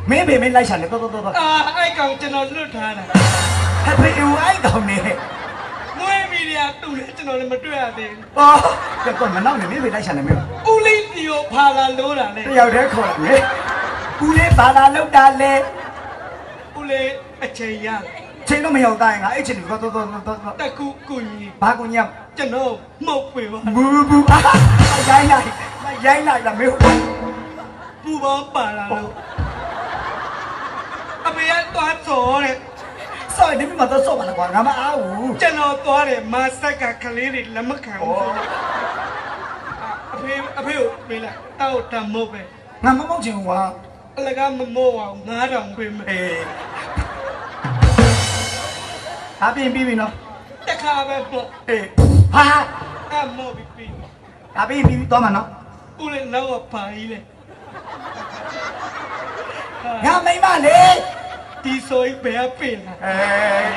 မင်းဖေမင်းလိုက်ရှာနေတော့အဲ့ကောင်ကျွန်တော်လွတ်ထားတာဟဲ့ဖေဦးအဲ့ကောင်နေမွေးမီဒီယာတူတယ်ကျွန်တော်လည်းမတွေ့ရသေးဘူးတော့မနောက်နေမင်းဖေလိုက်ရှာနေမင်းဦးလေးတီကိုဖာလာလို့တာလေတယောက်တည်းခေါ်တယ်ဦးလေးဘာလာလောက်တာလဲဦးလေးအချိန်ရချိန်တော့မရောက်တိုင်းငါအဲ့ချိန်တော့တကူကူကြီးဘာကူညံ့ကျွန်တော်မှုတ်ပေပါဘူးရိုင်းလိုက်လားမင်းပူပေါင်းပါလာလို့အမေကသွားစောတဲ့ဆော်နေပြီမတော့ဆော့ပါလားကွာငါမအားဘူးကျွန်တော်သွားတယ်မဆက်ကကလေးတွေလက်မခံဘူးအဖေကိုပေးလိုက်တောက်တမို့ပဲငါမမောက်ချင်ကွာအလကားမမို့အောင်9000ပေးမယ်ဟာပြင်ပြီးပြီနော်တခါပဲပေါ့ဟာမို့ပြီးဟာပြီးတော့မှာနော်ဦးလေးတော့ပါကြီးလေငါမိမလေဒီဆိုရင်ဘယ်ပင်လား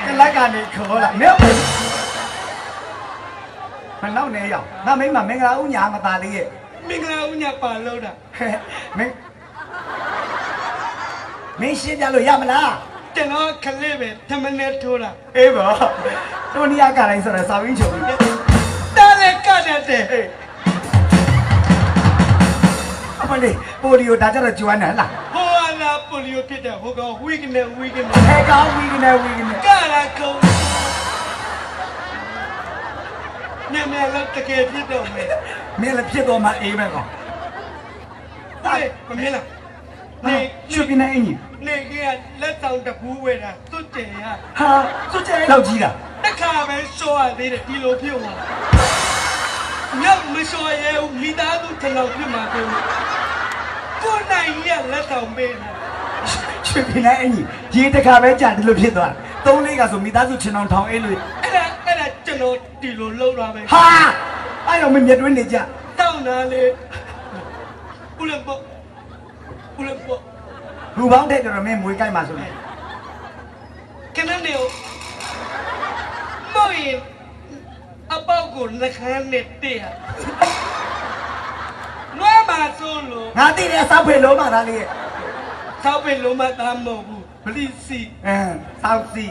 ကလပ်ကနေခေါ်လာမင်းမနောက်နေရောက်ငါမိမမင်္ဂလာဦးညာမသားလေးရဲ့မင်္ဂလာဦးညာပါလို့တာမင်းရှင်းပြလို့ရမလားကျွန်တော်ခလေးပဲထမနဲ့ထိုးတာအေးပါတိုနီယာကတိုင်းဆိုတော့စာဝင်းချုံတားလေကတတ်တယ်အမလေးပိုလီယိုဒါကြတော့ကျွမ်းတယ်လားဟိုလာပိုလီယိုဖြစ်တယ်ဟိုကောင်ဝီကနေဟဲကောင်ဝီကနေကလာကောင်ညမလည်းတကယ်ဖြစ်တော့မယ်မင်းလည်းဖြစ်တော့မှအေးပဲကောင်ဟဲ့မမြင်လားနေချွတ်ပြနေအင်းကြီးနေကလက်ဆောင်တပူးဝဲတာသွတ်တယ်ဟာသွတ်တယ်လောက်ကြီးတာတခါပဲရှော့ရသေးတယ်ဒီလိုဖြစ်သွားမြောက်မရှော့ရဲဦးမိသားစုထလောက်ဖြစ်မှာကိုနိုင်ရလက်ဆောင်ပေးတာချွတ်ပြနေအင်းကြီးရေတခါပဲကြာဒီလိုဖြစ်သွား3-4ကဆိုမိသားစုချင်းအောင်ထောင်အေးလို့အဲ့ဒါကျွန်တော်ဒီလိုလှုပ်သွားပဲဟာအဲ့တော့မမြတ်တွင်းနေကြတောင်းတာလေဦးလည်းပေါ့လူပေါင်းတဲ့တော်မင်းမွေးကြိုက်မှာဆိုရင်ခဏနေဦးမောင်ရင်အပေါက်ကိုနှခမ်းနဲ့တည့်နွားမှာဆိုလို့ငါသိတယ်စောက်ဖေလုံးမှာသားလေးစောက်ဖေလုံးမှာသားမဟုတ်ဘူးဘလိစီစောက်စီ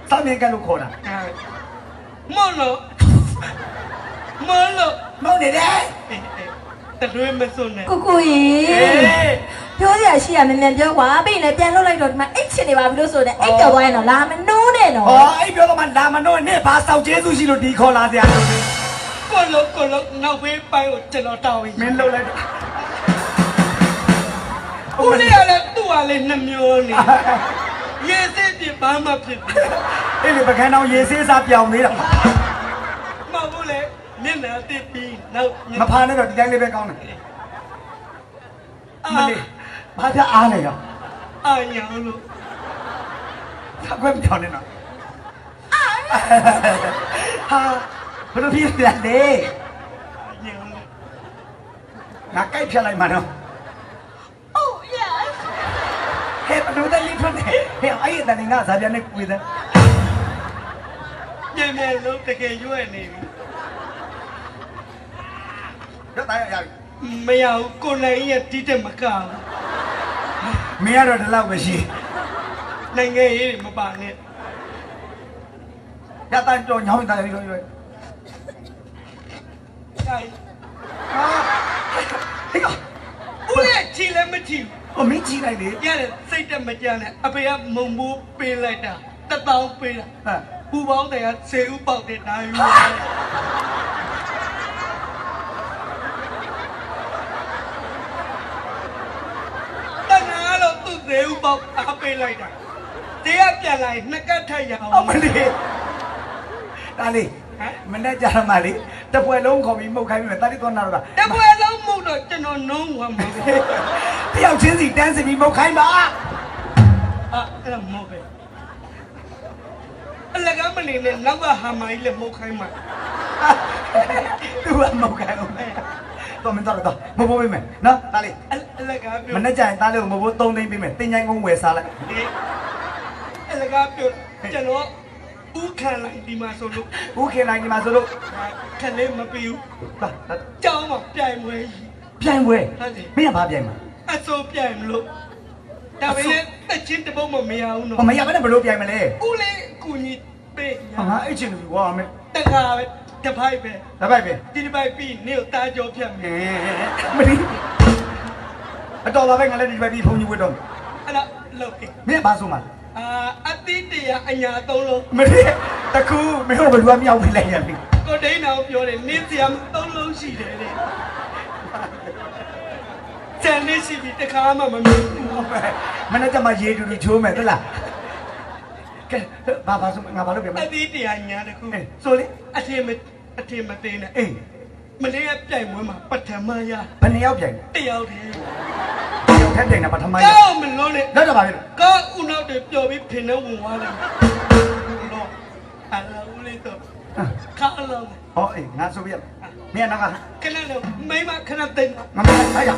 စောက်မြင်ကလို့ခေါ်တာမောင်လို့မောင်နေတယ်တရွေးမစွနဲ့ကိုကိုရေပြောရရှိရမြန်မြန်ပြောကွာပြီးရင်လည်းပြန်လှုပ်လိုက်တော့ဒီမှာအိတ်ချင်နေပါပြီလို့ဆိုနေအိတ်ကြော်သွားရင်တော့လာမနိုးနဲ့နော်အိတ်ပြောတော့မှလာမနိုးနဲ့ဘာစောက်ကျေးဇူးရှိလို့ဒီခေါ်လာစရာလို့ကိုလို့နောက်ဖေးပိုင်းကိုကျွန်တော်တောင်းရင်မင်းလှုပ်လိုက်ဦးလေးကလည်းသူ့ဟာလေးနှမျိုးနေရေစစ်ပြဘာမှဖြစ်ဘူးအဲ့ဒီပကန်းတော်ရေဆေးစားပြောင်းနေတာမဟုတ်လေမျက်နှာတစ်ပြီးနောက်မဖာနဲ့တော့ဒီတိုင်းလေးပဲကောင်းတယ်မလေးဘာသာအားလဲရောအာညာလို့ဆက်ခွင့်ပြောနေတော့ဟာဘယ်လိုဖြစ်လဲညာလို့ငါကြိုက်ဖြတ်လိုက်မှာတော့ Oh yes ဟဲ့ဘယ်လိုလဲလိထွန်းတယ်ဟဲ့အဲ့ဒီတန်ငါဇာပြန်နဲ့ကိုယ်တယ်မြန်လို့တကယ်ရွက်နေပြီတော့တိုင်းရပြီမရဘူးကိုနိုင်ရဲ့တီးတက်မကဘူးမင်းကတော့ဒီလောက်ပဲရှိနိုင်ငံရေးမပါနဲ့ရတန်ကြောညောင်းတယ်ရွယ်တိုင်းဟေးကဦးလေးချီလည်းမချီဘူးမင်းချီလိုက်လေရတယ်စိတ်တက်မကြနဲ့အဖေကမုံမိုးပေးလိုက်တာ1000ပေးတာပူပေါင်းတယ်က10ဦးပေါက်တဲ့ဒါယူသေဦးပေါက်အားပေးလိုက်တာတရားပြန်လာရင်နှစ်ကတ်ထက်ရအောင်မလေးဒါလေးမနဲ့ကြရမှာလေတပွဲလုံးခေါ်ပြီးမှုတ်ခိုင်းပြီးတာတိသွားနာတော့တပွဲလုံးမှုတ်တော့ကျွန်တော်နှုံးသွားမှာတယောက်ချင်းစီတန်းစီပြီးမှုတ်ခိုင်းပါအဲ့ဒါမဟုတ်ပဲအလကားမနေနဲ့နောက်ကဟာမိုင်းလည်းမှုတ်ခိုင်းမှာသူကမှုတ်ခိုင်းအောင်တော့မင်းတော့မဘိုးပေးမယ်နော်တားလေးအလကားပြောမနဲ့ကြရင်တားလေးကိုမဘိုး3သိန်းပေးမယ်တင်ချိုင်းကုန်းဝယ်စားလိုက်အလကားပြောကျွန်တော်ဥခံလိုက်ဒီမှာဆိုလို့ဥခင်လိုက်ဒီမှာဆိုလို့ခက်လေးမပြီးဘူးကြောင်းမှာပြိုင်ပွဲပြိုင်ပွဲမင်းကဘာပြိုင်မှာအ အစိုးပြိုင်မလို့ဒါပဲတက်ချင်းတပုတ်မမရဘူးနော် မရဘဲနဲ့ဘလို့ပြိုင်မလဲ ဦးလေးကူညီပေး ငါအဲ့ချင်းလူကွာမင်း တခါပဲတပိုက်ပဲ ဒါပိုက်ပဲ ဒီတစ်ပိုက်ပြီးနေကိုတားကြောဖြတ်မယ် မလီအတော်လာပဲငါလည်းဒီပဲပြီးဖုန်ကြီးဝတ်တော့ အဲ့ဒါလုပ်ပြီ မင်းဘာဆိုမှ အတိတရားအညာသုံးလုံး မလီတကူမင်းတို့ဘယ်လိုမြောက်ပြလိုက်ရလဲ ကိုဒိန်းတော်ပြောတယ်နင်းစရာသုံးလုံးရှိတယ်တဲ့ကျန်နေရှိပြီတခါမှမမြင်ဘူး ဟုတ်ပဲမနေ့ကမှရေတူတူချိုးမယ်သလားကဲဘာဆိုငါဘာလုပ်ပြမ အ လဲ တိတရားညာတခု ဆိုလေ အထင်မသိနဲ့ အေး မလေးကပြိုင်ပွဲမှာပထမရ ဘယ်နှစ်ယောက်ပြိုင် တယောက်တည်း ယောက်ထက်ပြိုင်တာပထမယောက် ကောင်းမလို့လေ လက်တော့ပါပြီ ကောင်းဦးနောက်တွေပျော်ပြီးဖင်နဲ့ဝင်သွားတယ်တော့အလာဦးလေးတော့ခါအလောင်း ဟောအေးငါဆိုပြမင်းနောက်က ခဏတော့မိမခဏသိမ်း ငါမလိုက်ရ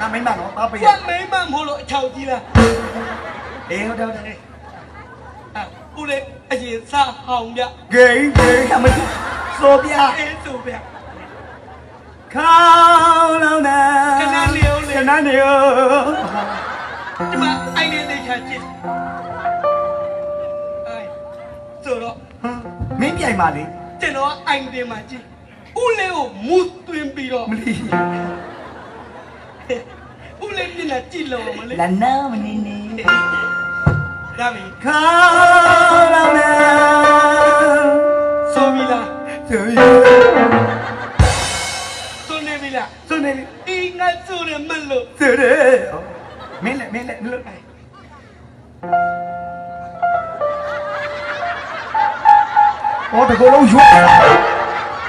ငါမိမနော်ပါပေးရ ဘာမိမမဟုတ်လို့အချောက်ကြီးလား အေးဟုတ်တယ် ဦးလေးအရင်စားဟောင်းပြ ဂိမ်းအမဆိုပြ အေးဆိုပြ ခေါင်းလောင်းတာခဏနေရော ဒီမှာအိုင်နေသေးချာကြည့်အိုင်ဆိုတော့ မင်းပြိုင်ပါလေ ကျွန်တော်အိုင်တင်မှာကြည့်ဦးလေးကိုမူးသွင်းပြီးတော့ မလီ ဦးလေးမျက်နှာကြည့်လို့မလေး လာနာမနေနေ ရပြီ ခေါင်းလောင်းတာ ဆိုပြီလား ဆိုရ ဆိုနေပြီလား ဆိုနေ ဒီငါဆိုရမလို့ ဆိုတယ်မင်းလည်းလို့ဟောတကူလုံးရွတ်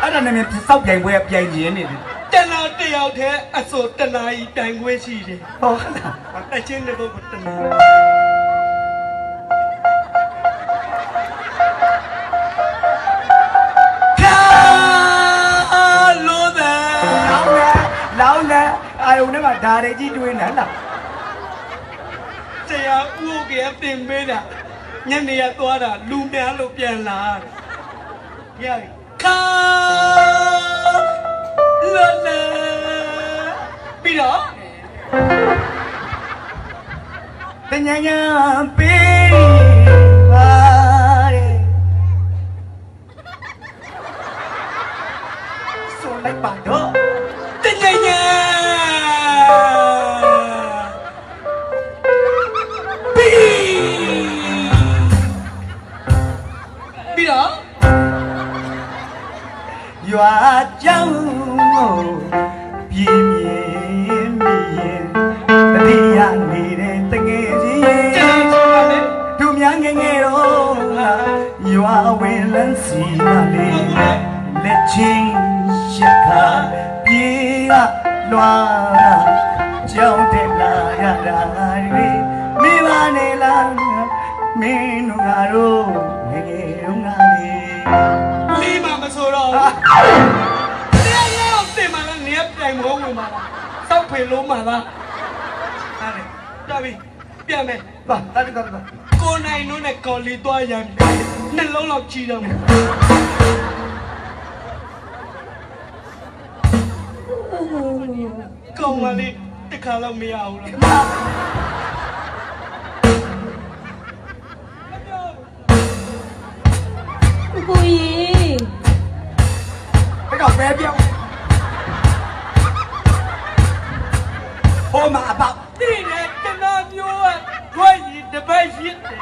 အဲ့ဒါနဲ့မင်းစောက်ပြိုင်ပွဲပြိုင်ရင်းနေတယ် တနာတယောက်တည်းအစိုးတနာကြီးတိုင်ခွင့်ရှိတယ် ဟောလား အချင်းတဲ့ဘုတ်ကတနာ လို့သာ လောင်းနေအာယုန်နဲ့ကဓာရီကြီးတွင်းနေလား ဆရာဦးကတင်ပေးတာညနေရသွားတာလူများလို့ပြန်လာရပြီခါလောလာပြီးတော့ တညညပေးပါတဲ့ဆိုလိုက်ပါတော့ တညညပြီးတော့ ရွာကြောင်ပြင်းပြင်းပြင်းတတိယနေတဲ့တငယ်ချင်း ကျွန်တော်ဆိုပါလေ သူများငယ်ငယ်တော့ရွာဝင်လန်းစီမလေးလက်ချင်းရှက်ခါပြေးကလွာကြောင်းတက်လာရတာတွေမိမနေလားမင်းတို့ကတော့ငယ်ငယ်တော့ငါလေး လေးမမဆိုတော့တရားရောက်တင်มาแล้วနေပြိုင်မဝင်มาလားစောက်ဖေလုံးมาလားဟာလေတော်ပြီပြန်မယ် ပါတာတာတာ ကိုနိုင်လို့နဲ့ကော်လီသွားရမ်းနှလုံးလောက်ကြီးတော့မယ်ကောင်းပါလေတခါတော့မရဘူးလား ကိုကြီး အဲ့တော့ပဲပြောင်းဟိုမှာအပေါက် ဒီနဲ့ကျွန်တော်မျိုးကခွဲကြီးတစ်ပတ်ရစ်တယ်